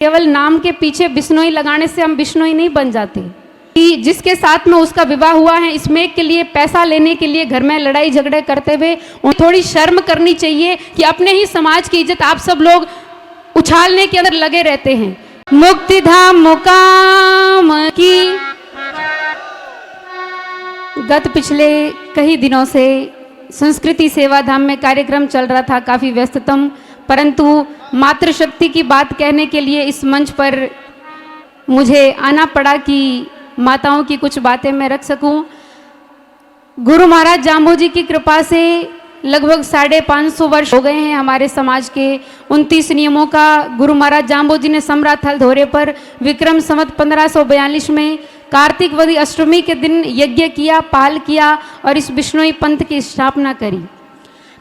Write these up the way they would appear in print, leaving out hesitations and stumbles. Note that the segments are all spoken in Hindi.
केवल नाम के पीछे बिश्नोई लगाने से हम बिश्नोई नहीं बन जाते। कि जिसके साथ में उसका विवाह हुआ है, इसमें के लिए पैसा लेने के लिए घर में लड़ाई झगड़े करते हुए उन्हें थोड़ी शर्म करनी चाहिए कि अपने ही समाज की इज्जत आप सब लोग उछालने के अंदर लगे रहते हैं। मुक्ति धाम मुकाम की गत पिछले कई दिनों से संस्कृति सेवा धाम में कार्यक्रम चल रहा था, काफ़ी व्यस्ततम, परंतु मातृशक्ति की बात कहने के लिए इस मंच पर मुझे आना पड़ा कि माताओं की कुछ बातें मैं रख सकूं। गुरु महाराज जाम्बू जी की कृपा से लगभग 550 वर्ष हो गए हैं। हमारे समाज के 29 नियमों का गुरु महाराज जाम्बू जी ने समराथल धोरे पर विक्रम संवत 1542 में कार्तिक वदी अष्टमी के दिन यज्ञ किया, पाल किया और इस बिश्नोई पंथ की स्थापना करी।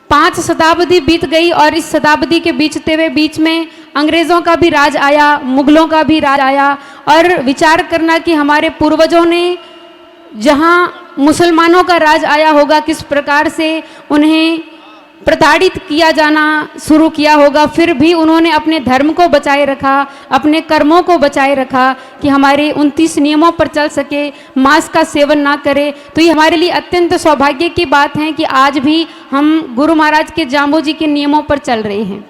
5 शताब्दी बीत गई और इस शताब्दी के बीचते हुए बीच में अंग्रेज़ों का भी राज आया, मुगलों का भी राज आया। और विचार करना कि हमारे पूर्वजों ने जहाँ मुसलमानों का राज आया होगा, किस प्रकार से उन्हें प्रताड़ित किया जाना शुरू किया होगा, फिर भी उन्होंने अपने धर्म को बचाए रखा, अपने कर्मों को बचाए रखा कि हमारे 29 नियमों पर चल सके, मांस का सेवन ना करे। तो ये हमारे लिए अत्यंत सौभाग्य की बात है कि आज भी हम गुरु महाराज के जाम्बू जी के नियमों पर चल रहे हैं।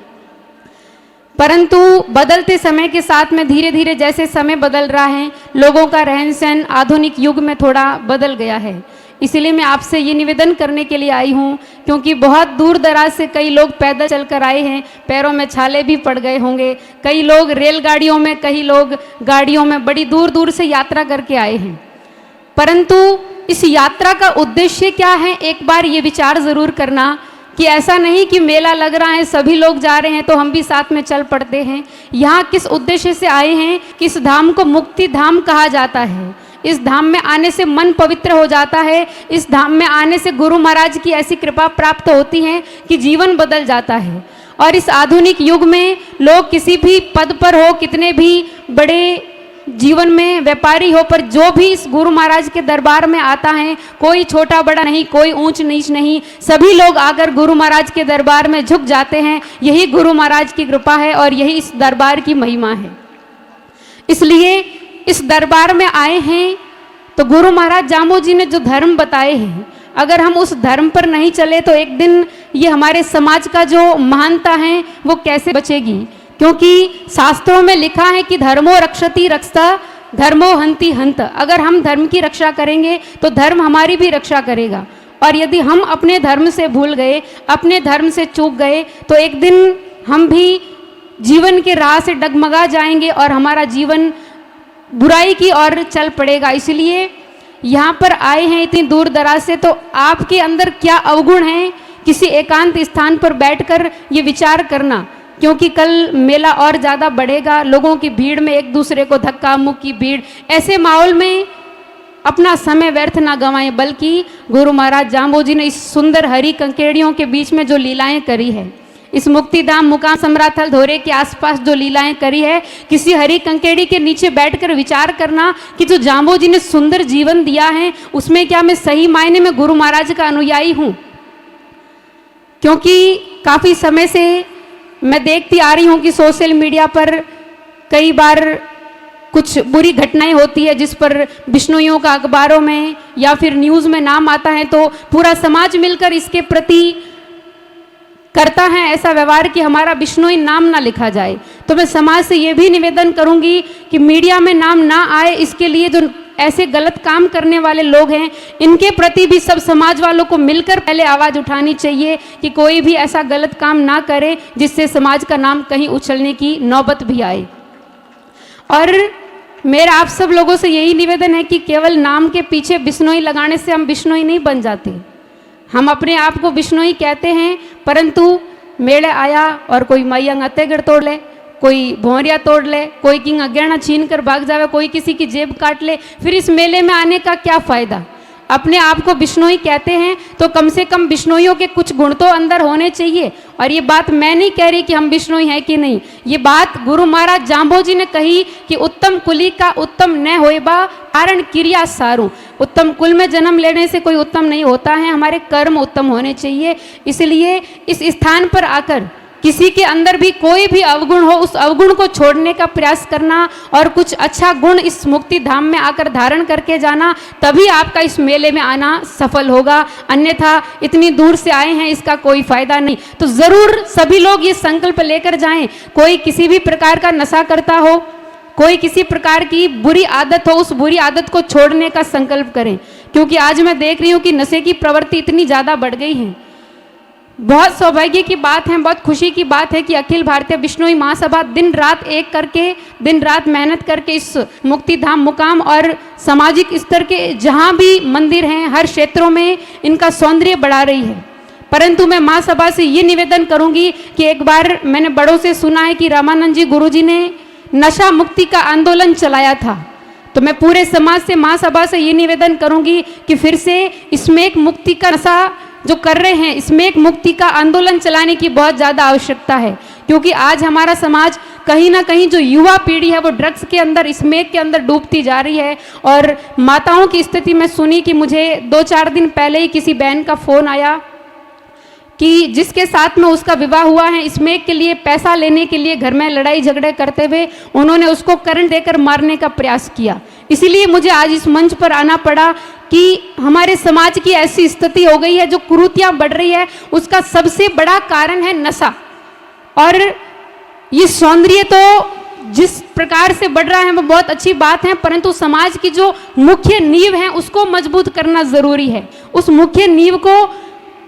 परंतु बदलते समय के साथ में धीरे धीरे जैसे समय बदल रहा है, लोगों का रहन सहन आधुनिक युग में थोड़ा बदल गया है। इसीलिए मैं आपसे ये निवेदन करने के लिए आई हूँ, क्योंकि बहुत दूर दराज से कई लोग पैदल चलकर आए हैं, पैरों में छाले भी पड़ गए होंगे, कई लोग रेलगाड़ियों में, कई लोग गाड़ियों में बड़ी दूर दूर से यात्रा करके आए हैं। परंतु इस यात्रा का उद्देश्य क्या है, एक बार ये विचार ज़रूर करना कि ऐसा नहीं कि मेला लग रहा है, सभी लोग जा रहे हैं तो हम भी साथ में चल पड़ते हैं। यहाँ किस उद्देश्य से आए हैं कि इस धाम को मुक्ति धाम कहा जाता है। इस धाम में आने से मन पवित्र हो जाता है, इस धाम में आने से गुरु महाराज की ऐसी कृपा प्राप्त होती है कि जीवन बदल जाता है। और इस आधुनिक युग में लोग किसी भी पद पर हो, कितने भी बड़े जीवन में व्यापारी हो, पर जो भी इस गुरु महाराज के दरबार में आता है, कोई छोटा बड़ा नहीं, कोई ऊंच नीच नहीं, सभी लोग आकर गुरु महाराज के दरबार में झुक जाते हैं। यही गुरु महाराज की कृपा है और यही इस दरबार की महिमा है। इसलिए इस दरबार में आए हैं तो गुरु महाराज जाम्बू जी ने जो धर्म बताए हैं, अगर हम उस धर्म पर नहीं चले तो एक दिन ये हमारे समाज का जो महानता है वो कैसे बचेगी। क्योंकि शास्त्रों में लिखा है कि धर्मो रक्षति रक्षता धर्मो हंति हंत। अगर हम धर्म की रक्षा करेंगे तो धर्म हमारी भी रक्षा करेगा। और यदि हम अपने धर्म से भूल गए, अपने धर्म से चूक गए, तो एक दिन हम भी जीवन के राह से डगमगा जाएंगे और हमारा जीवन बुराई की ओर चल पड़ेगा। इसलिए यहाँ पर आए हैं इतनी दूर दराज से, तो आपके अंदर क्या अवगुण है, किसी एकांत स्थान पर बैठकर ये विचार करना। क्योंकि कल मेला और ज़्यादा बढ़ेगा, लोगों की भीड़ में एक दूसरे को धक्का मुक्की भीड़, ऐसे माहौल में अपना समय व्यर्थ ना गंवाएं, बल्कि गुरु महाराज जाम्बू जी ने इस सुंदर हरी कंकेड़ियों के बीच में जो लीलाएं करी है, इस मुक्तिधाम मुकाम समराथल धोरे के आसपास जो लीलाएं करी है, किसी हरी कंकेड़ी के नीचे बैठकर विचार करना कि जो जाम्बू जी ने सुंदर जीवन दिया है, उसमें क्या मैं सही मायने में गुरु महाराज का अनुयायी हूँ। क्योंकि काफ़ी समय से मैं देखती आ रही हूँ कि सोशल मीडिया पर कई बार कुछ बुरी घटनाएं होती है, जिस पर बिश्नोइयों का अखबारों में या फिर न्यूज़ में नाम आता है, तो पूरा समाज मिलकर इसके प्रति करता है ऐसा व्यवहार कि हमारा बिश्नोई नाम ना लिखा जाए। तो मैं समाज से ये भी निवेदन करूंगी कि मीडिया में नाम ना आए, इसके लिए जो ऐसे गलत काम करने वाले लोग हैं, इनके प्रति भी सब समाज वालों को मिलकर पहले आवाज़ उठानी चाहिए कि कोई भी ऐसा गलत काम ना करे जिससे समाज का नाम कहीं उछलने की नौबत भी आए। और मेरा आप सब लोगों से यही निवेदन है कि केवल नाम के पीछे बिश्नोई लगाने से हम बिश्नोई नहीं बन जाते। हम अपने आप को बिश्नोई कहते हैं, परंतु मेले आया और कोई मैयंग अतेगढ़ तोड़ ले, कोई भौरिया तोड़ ले, कोई किंग अगेना छीन कर भाग जावे, कोई किसी की जेब काट ले, फिर इस मेले में आने का क्या फ़ायदा। अपने आप को बिश्नोई कहते हैं तो कम से कम बिश्नोइयों के कुछ गुण तो अंदर होने चाहिए। और ये बात मैं नहीं कह रही कि हम बिश्नोई हैं कि नहीं, ये बात गुरु महाराज जाम्बू जी ने कही कि उत्तम कुली का उत्तम न होएबा कारण क्रिया सारू। उत्तम कुल में जन्म लेने से कोई उत्तम नहीं होता है, हमारे कर्म उत्तम होने चाहिए। इसलिए इस स्थान पर आकर किसी के अंदर भी कोई भी अवगुण हो, उस अवगुण को छोड़ने का प्रयास करना और कुछ अच्छा गुण इस मुक्ति धाम में आकर धारण करके जाना, तभी आपका इस मेले में आना सफल होगा। अन्यथा इतनी दूर से आए हैं, इसका कोई फायदा नहीं। तो जरूर सभी लोग ये संकल्प लेकर जाएं। कोई किसी भी प्रकार का नशा करता हो, कोई किसी प्रकार की बुरी आदत हो, उस बुरी आदत को छोड़ने का संकल्प करें। क्योंकि आज मैं देख रही हूँ कि नशे की प्रवृत्ति इतनी ज़्यादा बढ़ गई है। बहुत सौभाग्य की बात है, बहुत खुशी की बात है कि अखिल भारतीय बिश्नोई महासभा दिन रात एक करके, दिन रात मेहनत करके इस मुक्ति धाम मुकाम और सामाजिक स्तर के जहाँ भी मंदिर हैं, हर क्षेत्रों में इनका सौंदर्य बढ़ा रही है। परंतु मैं महासभा से ये निवेदन करूँगी कि एक बार मैंने बड़ों से सुना है कि रामानंद जी गुरुजी ने नशा मुक्ति का आंदोलन चलाया था। तो मैं पूरे समाज से, महासभा से ये निवेदन करूँगी कि फिर से इसमें एक मुक्ति का नशा जो कर रहे हैं, इसमें एक मुक्ति का आंदोलन चलाने की बहुत ज़्यादा आवश्यकता है। क्योंकि आज हमारा समाज कहीं ना कहीं जो युवा पीढ़ी है वो ड्रग्स के अंदर, स्मैक के अंदर डूबती जा रही है। और माताओं की स्थिति मैं सुनी कि मुझे 2-4 दिन पहले ही किसी बहन का फ़ोन आया कि जिसके साथ में उसका विवाह हुआ है, स्मैक के लिए पैसा लेने के लिए घर में लड़ाई झगड़े करते हुए उन्होंने उसको करंट देकर मारने का प्रयास किया। इसीलिए मुझे आज इस मंच पर आना पड़ा कि हमारे समाज की ऐसी स्थिति हो गई है, जो कुरीतियाँ बढ़ रही है, उसका सबसे बड़ा कारण है नशा। और ये सौंदर्य तो जिस प्रकार से बढ़ रहा है वो बहुत अच्छी बात है, परंतु समाज की जो मुख्य नींव है उसको मजबूत करना ज़रूरी है। उस मुख्य नींव को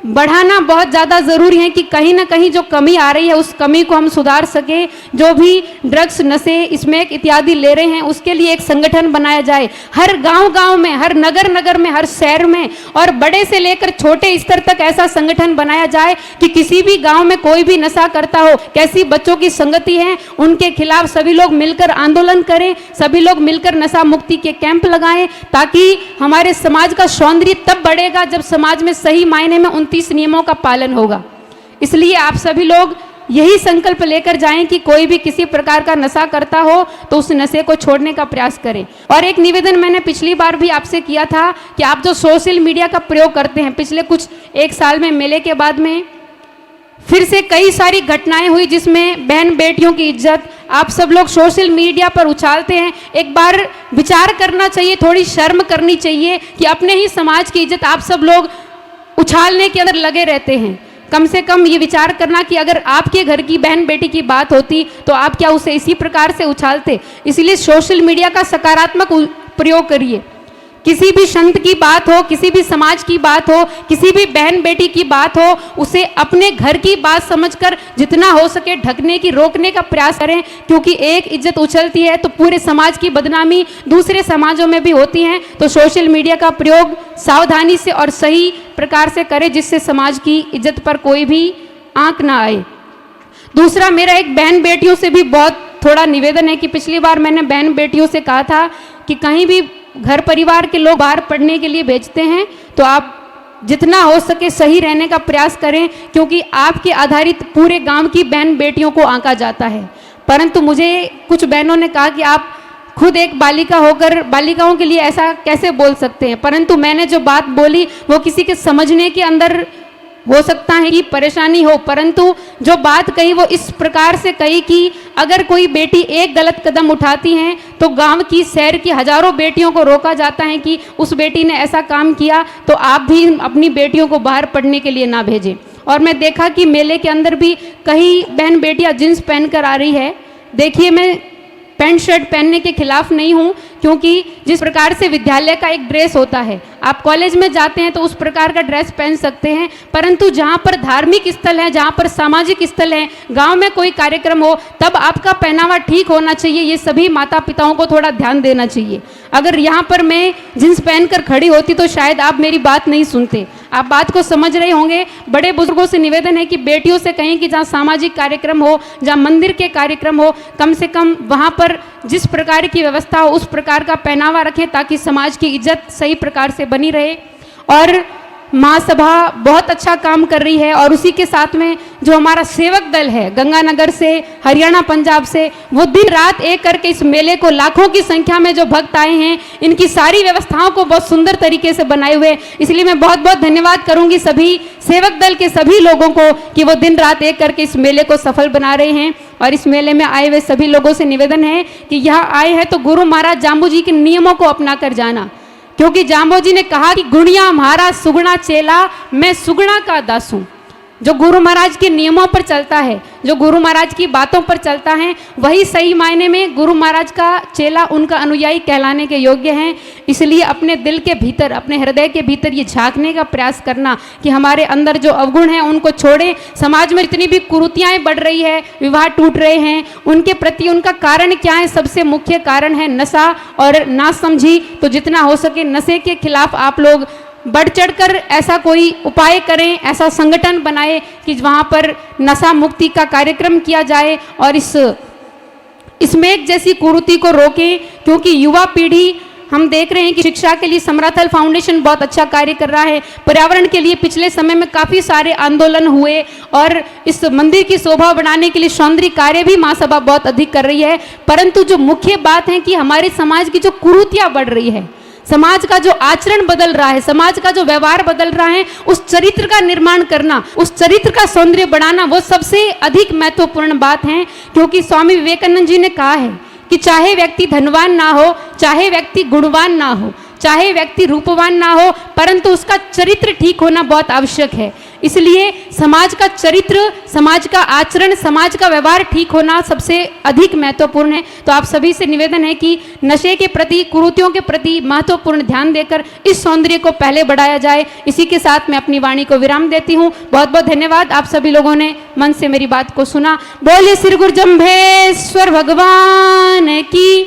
बढ़ाना बहुत ज़्यादा ज़रूरी है कि कहीं ना कहीं जो कमी आ रही है उस कमी को हम सुधार सके। जो भी ड्रग्स, नशे, स्मैक इत्यादि ले रहे हैं उसके लिए एक संगठन बनाया जाए, हर गांव-गांव में, हर नगर में, हर शहर में, और बड़े से लेकर छोटे स्तर तक ऐसा संगठन बनाया जाए कि किसी भी गाँव में कोई भी नशा करता हो, कैसी बच्चों की संगति है, उनके खिलाफ सभी लोग मिलकर आंदोलन करें, सभी लोग मिलकर नशा मुक्ति के कैंप लगाएं, ताकि हमारे समाज का सौंदर्य तब बढ़ेगा जब समाज में सही मायने में 29 नियमों का पालन होगा। इसलिए आप सभी लोग यही संकल्प लेकर जाएं कि कोई भी किसी प्रकार का नशा करता हो तो उस नशे को छोड़ने का प्रयास करें। और एक निवेदन मैंने पिछली बार भी आपसे किया था कि आप जो सोशल मीडिया का प्रयोग करते हैं, पिछले कुछ 1 साल में मेले के बाद में फिर से कई सारी घटनाएं हुई जिसमें बहन बेटियों की इज्जत आप सब लोग सोशल मीडिया पर उछालते हैं। एक बार विचार करना चाहिए, थोड़ी शर्म करनी चाहिए कि अपने ही समाज की इज्जत आप सब लोग उछालने के अंदर लगे रहते हैं। कम से कम ये विचार करना कि अगर आपके घर की बहन बेटी की बात होती तो आप क्या उसे इसी प्रकार से उछालते। इसलिए सोशल मीडिया का सकारात्मक प्रयोग करिए। किसी भी संत की बात हो, किसी भी समाज की बात हो, किसी भी बहन बेटी की बात हो, उसे अपने घर की बात समझकर जितना हो सके ढकने की, रोकने का प्रयास करें। क्योंकि एक इज्जत उछलती है तो पूरे समाज की बदनामी दूसरे समाजों में भी होती है। तो सोशल मीडिया का प्रयोग सावधानी से और सही प्रकार से करें जिससे समाज की इज्जत पर कोई भी आंक ना आए। दूसरा, मेरा एक बहन बेटियों से भी बहुत थोड़ा निवेदन है कि पिछली बार मैंने बहन बेटियों से कहा था कि कहीं भी घर परिवार के लोग बाहर पढ़ने के लिए भेजते हैं तो आप जितना हो सके सही रहने का प्रयास करें, क्योंकि आपके आधारित पूरे गांव की बहन बेटियों को आंका जाता है। परंतु मुझे कुछ बहनों ने कहा कि आप खुद एक बालिका होकर बालिकाओं के लिए ऐसा कैसे बोल सकते हैं। परंतु मैंने जो बात बोली वो किसी के समझने के अंदर हो सकता है कि परेशानी हो, परंतु जो बात कही वो इस प्रकार से कही कि अगर कोई बेटी एक गलत कदम उठाती है तो गांव की, शहर की हजारों बेटियों को रोका जाता है कि उस बेटी ने ऐसा काम किया तो आप भी अपनी बेटियों को बाहर पढ़ने के लिए ना भेजें। और मैं देखा कि मेले के अंदर भी कई बहन बेटियां जींस पहनकर आ रही है। देखिए, मैं पैंट शर्ट पहनने के खिलाफ नहीं हूँ, क्योंकि जिस प्रकार से विद्यालय का एक ड्रेस होता है, आप कॉलेज में जाते हैं तो उस प्रकार का ड्रेस पहन सकते हैं। परंतु जहाँ पर धार्मिक स्थल है, जहाँ पर सामाजिक स्थल है, गांव में कोई कार्यक्रम हो, तब आपका पहनावा ठीक होना चाहिए। ये सभी माता पिताओं को थोड़ा ध्यान देना चाहिए। अगर यहाँ पर मैं जींस पहनकर खड़ी होती तो शायद आप मेरी बात नहीं सुनते। आप बात को समझ रहे होंगे। बड़े बुजुर्गों से निवेदन है कि बेटियों से कहें कि जहाँ सामाजिक कार्यक्रम हो, जहाँ मंदिर के कार्यक्रम हो, कम से कम वहाँ पर जिस प्रकार की व्यवस्था हो उस प्रकार का पहनावा रखें ताकि समाज की इज्जत सही प्रकार से बनी रहे। और महासभा बहुत अच्छा काम कर रही है और उसी के साथ में जो हमारा सेवक दल है गंगानगर से, हरियाणा, पंजाब से, वो दिन रात एक करके इस मेले को लाखों की संख्या में जो भक्त आए हैं, इनकी सारी व्यवस्थाओं को बहुत सुंदर तरीके से बनाए हुए। इसलिए मैं बहुत बहुत धन्यवाद करूंगी सभी सेवक दल के सभी लोगों को कि वो दिन रात एक करके इस मेले को सफल बना रहे हैं। और इस मेले में आए हुए सभी लोगों से निवेदन है कि यहाँ आए हैं तो गुरु महाराज जाम्बू जी के नियमों को अपना कर जाना, क्योंकि जाम्बो जी ने कहा कि गुणिया महाराज सुगुणा चेला, मैं सुगुणा का दास हूं। जो गुरु महाराज के नियमों पर चलता है, जो गुरु महाराज की बातों पर चलता है, वही सही मायने में गुरु महाराज का चेला, उनका अनुयायी कहलाने के योग्य हैं। इसलिए अपने दिल के भीतर, अपने हृदय के भीतर ये झांकने का प्रयास करना कि हमारे अंदर जो अवगुण हैं उनको छोड़ें। समाज में जितनी भी कुरीतियाँ बढ़ रही है, विवाह टूट रहे हैं, उनके प्रति उनका कारण क्या है? सबसे मुख्य कारण है नशा और नासमझी। तो जितना हो सके नशे के खिलाफ आप लोग बढ़ चढ़कर ऐसा कोई उपाय करें, ऐसा संगठन बनाए कि वहाँ पर नशा मुक्ति का कार्यक्रम किया जाए और इसमें जैसी कुरीति को रोकें। क्योंकि युवा पीढ़ी, हम देख रहे हैं कि शिक्षा के लिए समराथल फाउंडेशन बहुत अच्छा कार्य कर रहा है। पर्यावरण के लिए पिछले समय में काफ़ी सारे आंदोलन हुए और इस मंदिर की शोभा बढ़ाने के लिए सौंदर्य कार्य भी महासभा बहुत अधिक कर रही है। परंतु जो मुख्य बात है कि हमारे समाज की जो कुरीतियाँ बढ़ रही है, समाज का जो आचरण बदल रहा है, समाज का जो व्यवहार बदल रहा है, उस चरित्र का निर्माण करना, उस चरित्र का सौंदर्य बढ़ाना, वो सबसे अधिक महत्वपूर्ण बात है। क्योंकि स्वामी विवेकानंद जी ने कहा है कि चाहे व्यक्ति धनवान ना हो, चाहे व्यक्ति गुणवान ना हो, चाहे व्यक्ति रूपवान ना हो, परंतु उसका चरित्र ठीक होना बहुत आवश्यक है। इसलिए समाज का चरित्र, समाज का आचरण, समाज का व्यवहार ठीक होना सबसे अधिक महत्वपूर्ण है। तो आप सभी से निवेदन है कि नशे के प्रति, कुरीतियों के प्रति महत्वपूर्ण ध्यान देकर इस सौंदर्य को पहले बढ़ाया जाए। इसी के साथ मैं अपनी वाणी को विराम देती हूँ। बहुत बहुत धन्यवाद, आप सभी लोगों ने मन से मेरी बात को सुना। बोले श्री गुरु जम्भेश्वर भगवान की।